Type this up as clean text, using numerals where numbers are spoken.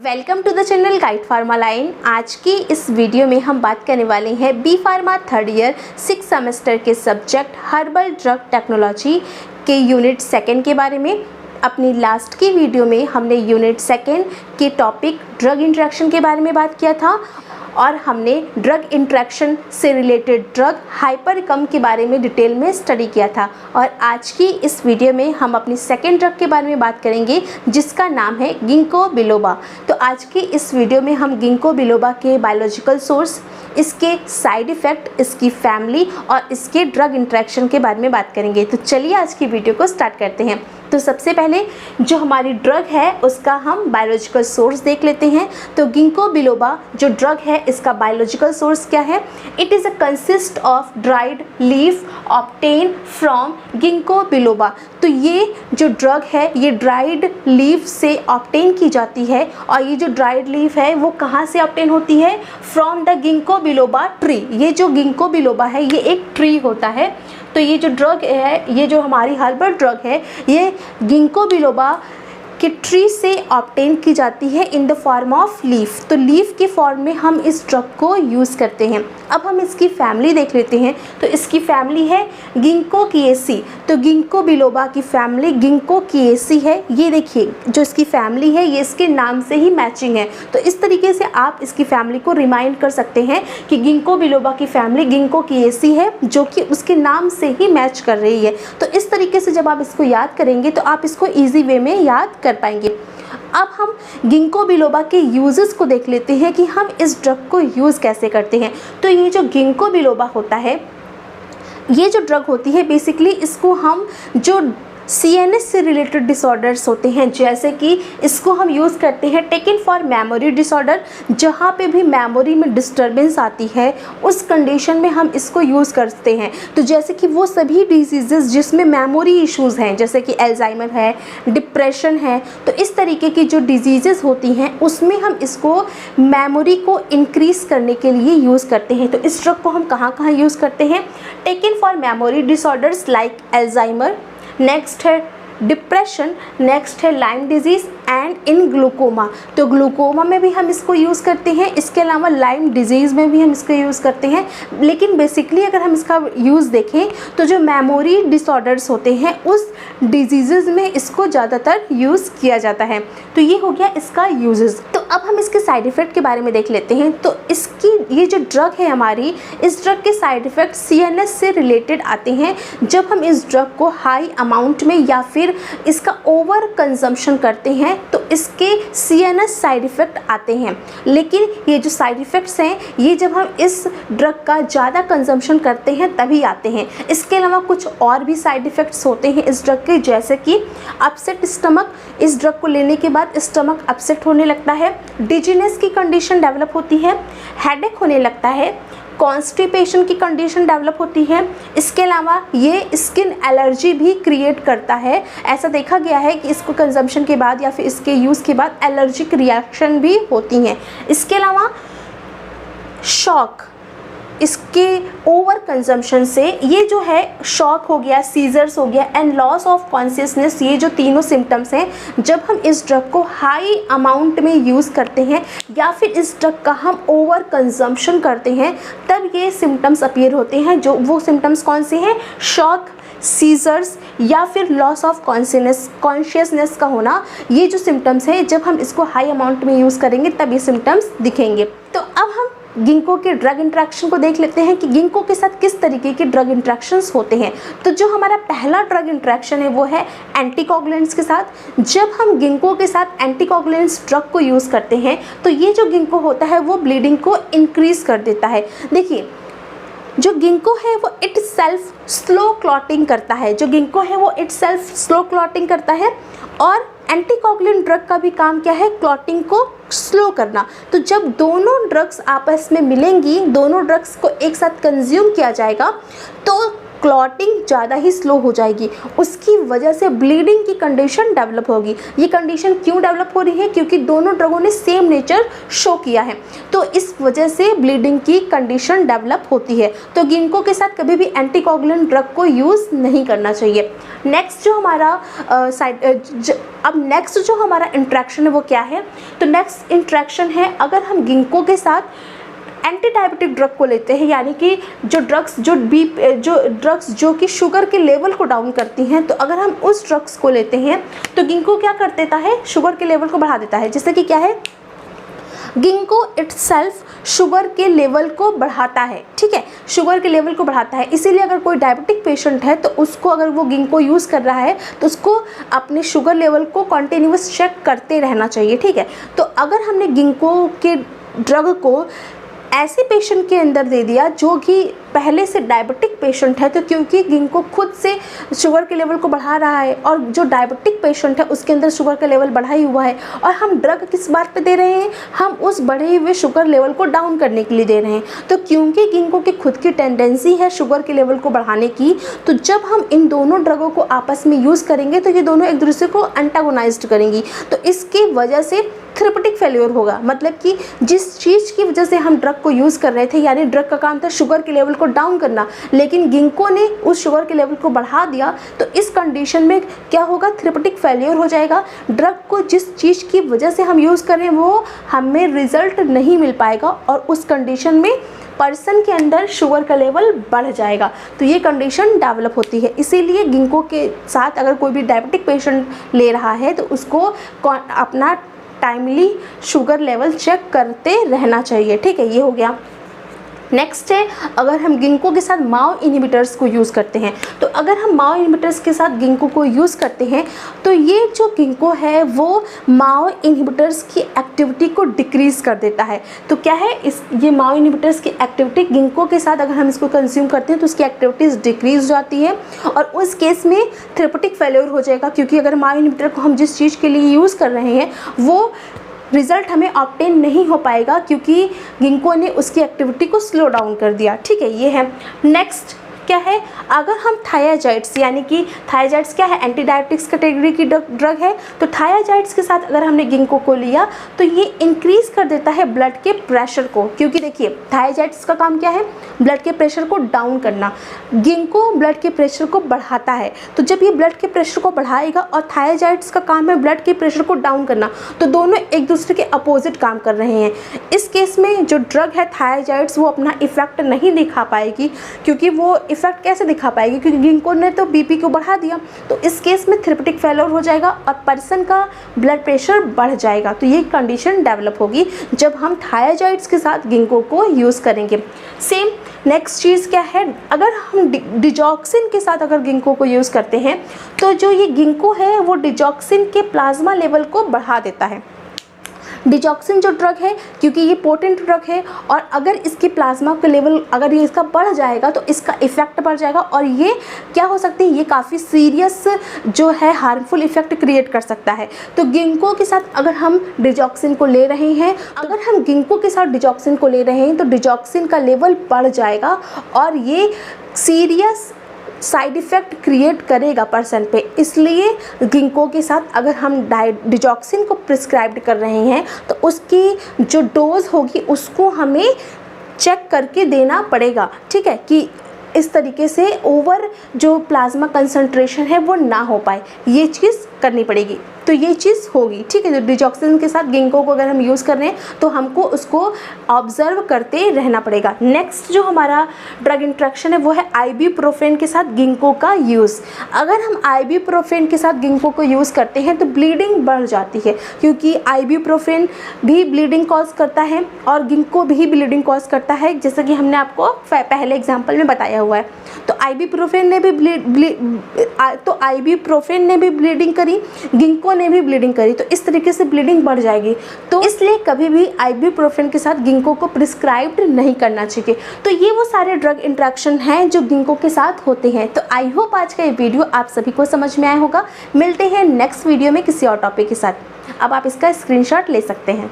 Welcome to the channel guide pharma line. आज की इस वीडियो में हम बात करने वाले हैं B pharma third year 6 semester के सब्जेक्ट हर्बल ड्रग टेक्नोलॉजी के यूनिट सेकेंड के बारे में। अपनी लास्ट की वीडियो में हमने यूनिट सेकेंड के टॉपिक ड्रग इंटरेक्शन के बारे में बात किया था और हमने ड्रग इंटरेक्शन से रिलेटेड ड्रग हाइपरकम के बारे में डिटेल में स्टडी किया था। और आज की इस वीडियो में हम अपनी सेकेंड ड्रग के बारे में बात करेंगे जिसका नाम है गिंको बिलोबा। तो आज की इस वीडियो में हम गिंको बिलोबा के बायोलॉजिकल सोर्स, इसके साइड इफ़ेक्ट, इसकी फैमिली और इसके ड्रग इंटरेक्शन के बारे में बात करेंगे। तो चलिए आज की वीडियो को स्टार्ट करते हैं। तो सबसे पहले जो हमारी ड्रग है उसका हम बायोलॉजिकल सोर्स देख लेते हैं। तो गिंको बिलोबा जो ड्रग है इसका बायोलॉजिकल सोर्स क्या है? It is a consist of dried leaf obtain from ginkgo biloba. तो ये जो ड्रग है ये ड्राइड लीफ से ऑब्टेन की जाती है और ये जो ड्राइड लीफ है वो कहाँ से ऑब्टेन होती है? From the ginkgo biloba tree. ये जो गिंको बिलोबा है ये एक ट्री होता है। तो ये जो ड्रग है, ये जो हमारी हर्बल ड्रग है, ये गिंको बिलोबा के ट्री से ऑब्टेन की जाती है in the form of leaf. तो लीफ के फॉर्म में हम इस ड्रग को यूज़ करते हैं। अब हम इसकी फैमिली देख लेते हैं। तो इसकी फैमिली है गिंकोकिएसी। तो गिंको बिलोबा की फैमिली गिंकोकिएसी है। ये देखिए जो इसकी फैमिली है ये इसके नाम से ही मैचिंग है। तो इस तरीके से आप इसकी फैमिली को रिमाइंड कर सकते हैं कि गिंको बिलोबा की फैमिली गिंकोकिएसी है जो कि उसके नाम से ही मैच कर रही है। तो इस तरीके से जब आप इसको याद करेंगे तो आप इसको ईजी वे में याद कर पाएंगे। अब हम गिंको बिलोबा के यूजेस को देख लेते हैं कि हम इस ड्रग को यूज़ कैसे करते हैं। तो ये जो गिंको बिलोबा होता है, ये जो ड्रग होती है बेसिकली इसको हम जो CNS से रिलेटेड डिसऑर्डर्स होते हैं, जैसे कि इसको हम यूज़ करते हैं टेकन फॉर मेमोरी डिसऑर्डर। जहाँ पे भी मेमोरी में डिस्टर्बेंस आती है उस कंडीशन में हम इसको यूज़ करते हैं। तो जैसे कि वो सभी डिजीज़ेस जिसमें मेमोरी इश्यूज़ हैं, जैसे कि एल्जाइमर है, डिप्रेशन है, तो इस तरीके की जो डिजीज़ेस होती हैं उसमें हम इसको मेमोरी को इंक्रीज़ करने के लिए यूज़ करते हैं। तो इस ड्रग को हम कहाँ कहाँ यूज़ करते हैं? Taken for memory disorders like Alzheimer, next है डिप्रेशन, नेक्स्ट है lime disease and in glaucoma. तो ग्लूकोमा में भी हम इसको यूज़ करते हैं। इसके अलावा लाइम डिजीज़ में भी हम इसको यूज़ करते हैं। लेकिन बेसिकली अगर हम इसका यूज़ देखें तो जो मेमोरी डिसऑर्डर्स होते हैं उस डिजीज़ में इसको ज़्यादातर यूज़ किया जाता है। तो ये हो गया इसका यूजेस। तो अब हम इसके साइड इफ़ेक्ट के बारे में देख लेते हैं। तो इसकी ये जो ड्रग है हमारी, इस ड्रग के साइड इफ़ेक्ट CNS से रिलेटेड आते हैं। जब हम इस ड्रग को हाई अमाउंट में या फिर इसका ओवर कंजम्पशन करते हैं तो इसके CNS साइड इफ़ेक्ट आते हैं। लेकिन ये जो साइड इफ़ेक्ट्स हैं ये जब हम इस ड्रग का ज़्यादा कंजम्पशन करते हैं तभी आते हैं। इसके अलावा कुछ और भी साइड इफ़ेक्ट्स होते हैं इस ड्रग के, जैसे कि अपसेट स्टमक। इस ड्रग को लेने के बाद स्टमक अपसेट होने लगता है, डिजीनेस की कंडीशन डेवलप होती है, हेडेक होने लगता है, कॉन्स्टिपेशन की कंडीशन डेवलप होती है। इसके अलावा ये स्किन एलर्जी भी क्रिएट करता है। ऐसा देखा गया है कि इसको कंजम्पशन के बाद या फिर इसके यूज़ के बाद एलर्जिक रिएक्शन भी होती हैं। इसके अलावा शॉक, इसके ओवर कंजम्पशन से ये जो है शॉक हो गया, सीजर्स हो गया एंड लॉस ऑफ कॉन्शियसनेस, ये जो तीनों सिम्टम्स हैं जब हम इस ड्रग को हाई अमाउंट में यूज़ करते हैं या फिर इस ड्रग का हम ओवर कंजम्पशन करते हैं तब ये सिम्टम्स अपीयर होते हैं। जो वो सिम्टम्स कौन से हैं? शॉक, सीजर्स या फिर लॉस ऑफ कॉन्शियसनेस का होना। ये जो सिम्टम्स हैं जब हम इसको हाई अमाउंट में यूज़ करेंगे तब ये सिम्टम्स दिखेंगे। तो अब हम गिंको के ड्रग इंटरेक्शन को देख लेते हैं कि गिंको के साथ किस तरीके के ड्रग इंटरेक्शंस होते हैं। तो जो हमारा पहला ड्रग इंटरेक्शन है वो है एंटीकोगुलेंट्स के साथ। जब हम गिंको के साथ एंटीकोगुलेंट्स ड्रग को यूज़ करते हैं तो ये जो गिंको होता है वो ब्लीडिंग को इंक्रीज़ कर देता है। देखिए जो गिंको है वो इट सेल्फ स्लो क्लॉटिंग करता है। जो गिंको है वो इट सेल्फ स्लो क्लॉटिंग करता है और एंटीकोगुलेंट ड्रग का भी काम क्या है? क्लॉटिंग को स्लो करना। तो जब दोनों ड्रग्स आपस में मिलेंगी, दोनों ड्रग्स को एक साथ कंज्यूम किया जाएगा तो क्लॉटिंग ज़्यादा ही स्लो हो जाएगी, उसकी वजह से ब्लीडिंग की कंडीशन डेवलप होगी। ये कंडीशन क्यों डेवलप हो रही है? क्योंकि दोनों ड्रगों ने सेम नेचर शो किया है, तो इस वजह से ब्लीडिंग की कंडीशन डेवलप होती है। तो गिंको के साथ कभी भी एंटीकोगुलेंट ड्रग को यूज़ नहीं करना चाहिए। नेक्स्ट जो हमारा नेक्स्ट जो हमारा इंट्रैक्शन है वो क्या है? तो नेक्स्ट इंट्रैक्शन है, अगर हम गिंको के साथ एंटी डायबिटिक ड्रग को लेते हैं, यानी कि जो ड्रग्स जो कि शुगर के लेवल को डाउन करती हैं, तो अगर हम उस ड्रग्स को लेते हैं तो गिंको क्या कर देता है? शुगर के लेवल को बढ़ा देता है। जैसे कि क्या है, गिंको इटसेल्फ शुगर के लेवल को बढ़ाता है, ठीक है, शुगर के लेवल को बढ़ाता है। इसीलिए अगर कोई डायबिटिक पेशेंट है तो उसको, अगर वो गिंको यूज़ कर रहा है तो उसको अपने शुगर लेवल को कॉन्टिन्यूस चेक करते रहना चाहिए, ठीक है। तो अगर हमने गिंको के ड्रग को ऐसे पेशेंट के अंदर दे दिया जो कि पहले से डायबिटिक पेशेंट है, तो क्योंकि गिंको खुद से शुगर के लेवल को बढ़ा रहा है और जो डायबिटिक पेशेंट है उसके अंदर शुगर का लेवल बढ़ा ही हुआ है, और हम ड्रग किस बात पे दे रहे हैं? हम उस बढ़े हुए शुगर लेवल को डाउन करने के लिए दे रहे हैं। तो क्योंकि गिंको की खुद की टेंडेंसी है शुगर के लेवल को बढ़ाने की, तो जब हम इन दोनों ड्रगों को आपस में यूज़ करेंगे तो ये दोनों एक दूसरे को एंटागोनाइज्ड करेंगी, तो इसकी वजह से थेरेपेटिक फेल्योर होगा। मतलब कि जिस चीज़ की वजह से हम ड्रग को यूज़ कर रहे थे, यानी ड्रग का काम था शुगर के लेवल को डाउन करना, लेकिन गिंको ने उस शुगर के लेवल को बढ़ा दिया, तो इस कंडीशन में क्या होगा? थेरेपेटिक फेल्योर हो जाएगा। ड्रग को जिस चीज़ की वजह से हम यूज़ कर रहे हैं वो हमें रिजल्ट नहीं मिल पाएगा, और उस कंडीशन में पर्सन के अंदर शुगर का लेवल बढ़ जाएगा। तो ये कंडीशन डेवलप होती है। इसीलिए गिंको के साथ अगर कोई भी डायबिटिक पेशेंट ले रहा है तो उसको अपना टाइमली शुगर लेवल चेक करते रहना चाहिए, ठीक है। ये हो गया। नेक्स्ट है, अगर हम गिंको के साथ माओ इनहिबिटर्स को यूज़ करते हैं, तो अगर हम माओ इनहिबिटर्स के साथ गिंको को यूज़ करते हैं तो ये जो गिंको है वो माओ इनहिबिटर्स की एक्टिविटी को डिक्रीज़ कर देता है। तो क्या है, ये माओ इनहिबिटर्स की एक्टिविटी गिंको के साथ अगर हम इसको कंज्यूम करते हैं तो उसकी एक्टिविटीज़ डिक्रीज हो जाती है, और उस केस में थेरेपेटिक फेल्योर हो जाएगा, क्योंकि अगर माओ इनहिबिटर को हम जिस चीज़ के लिए यूज़ कर रहे हैं वो रिज़ल्ट हमें ऑब्टेन नहीं हो पाएगा, क्योंकि गिंको ने उसकी एक्टिविटी को स्लो डाउन कर दिया, ठीक है। ये है। नेक्स्ट क्या है, अगर हम थायाजाइड्स, यानी कि थायाजाइड्स क्या है? एंटी डायबिटिक्स कैटेगरी की ड्रग है। तो थायाजाइड्स के साथ अगर हमने गिंको को लिया तो ये इंक्रीज कर देता है ब्लड के प्रेशर को, क्योंकि देखिए थायाजाइड्स का काम क्या है? ब्लड के प्रेशर को डाउन करना। गिंको ब्लड के प्रेशर को बढ़ाता है, तो जब ये ब्लड के प्रेशर को बढ़ाएगा और थायाजाइड्स का काम है ब्लड के प्रेशर को डाउन करना, तो दोनों एक दूसरे के अपोजिट काम कर रहे हैं। इस केस में जो ड्रग है थायाजाइड्स वो अपना इफेक्ट नहीं दिखा पाएगी, क्योंकि वो इफेक्ट कैसे दिखा पाएगी? क्योंकि गिंको ने तो बीपी को बढ़ा दिया, तो इस केस में थेरेपेटिक फेल्योर हो जाएगा और पर्सन का ब्लड प्रेशर बढ़ जाएगा। तो ये कंडीशन डेवलप होगी जब हम थायाजाइड्स के साथ गिंको को यूज़ करेंगे। सेम नेक्स्ट चीज़ क्या है, अगर हम डिजॉक्सिन के साथ अगर गिंको को यूज़ करते हैं तो जो ये गिंको है वो डिजॉक्सिन के प्लाज्मा लेवल को बढ़ा देता है। डिजॉक्सिन जो ड्रग है, क्योंकि ये पोटेंट ड्रग है, और अगर इसकी प्लाज्मा का लेवल अगर ये इसका बढ़ जाएगा तो इसका इफेक्ट बढ़ जाएगा, और ये क्या हो सकती है? ये काफ़ी सीरियस जो है हार्मफुल इफेक्ट क्रिएट कर सकता है। तो गिंको के साथ अगर हम डिजॉक्सिन को ले रहे हैं, अगर हम गिंको के साथ डिजॉक्सिन को ले रहे हैं तो डिजॉक्सिन का लेवल बढ़ जाएगा, और ये सीरियस साइड इफ़ेक्ट क्रिएट करेगा पर्सन पे। इसलिए गिंको के साथ अगर हम डिजॉक्सिन को प्रिस्क्राइब कर रहे हैं तो उसकी जो डोज होगी उसको हमें चेक करके देना पड़ेगा, ठीक है, कि इस तरीके से ओवर जो प्लाज्मा कंसंट्रेशन है वो ना हो पाए, ये चीज़ करनी पड़ेगी। तो ये चीज़ होगी, ठीक है। जो डिजॉक्सिन के साथ गिंको को अगर हम यूज़ कर रहे हैं तो हमको उसको ऑब्जर्व करते रहना पड़ेगा। नेक्स्ट जो हमारा ड्रग इंट्रैक्शन है वो है आइबुप्रोफेन के साथ गिंको का यूज़। अगर हम आइबुप्रोफेन के साथ गिंको को यूज़ करते हैं तो ब्लीडिंग बढ़ जाती है, क्योंकि आइबुप्रोफेन भी ब्लीडिंग कॉज करता है और गिंको भी ब्लीडिंग कॉज करता है, जैसा कि हमने आपको पहले एग्जाम्पल में बताया हुआ है। तो आइबुप्रोफेन ने भी ब्लीडिंग करी, गिंको ने भी ब्लीडिंग करी, तो इस तरीके से ब्लीडिंग बढ़ जाएगी। तो इसलिए कभी भी आइबुप्रोफेन के साथ गिंको को प्रिस्क्राइब्ड नहीं करना चाहिए। तो ये वो सारे ड्रग इंट्रैक्शन हैं जो गिंको के साथ होते हैं। तो आई होप आज का ये वीडियो आप सभी को समझ में आया होगा। मिलते हैं नेक्स्ट वीडियो में किसी और टॉपिक के साथ। अब आप इसका स्क्रीनशॉट ले सकते हैं।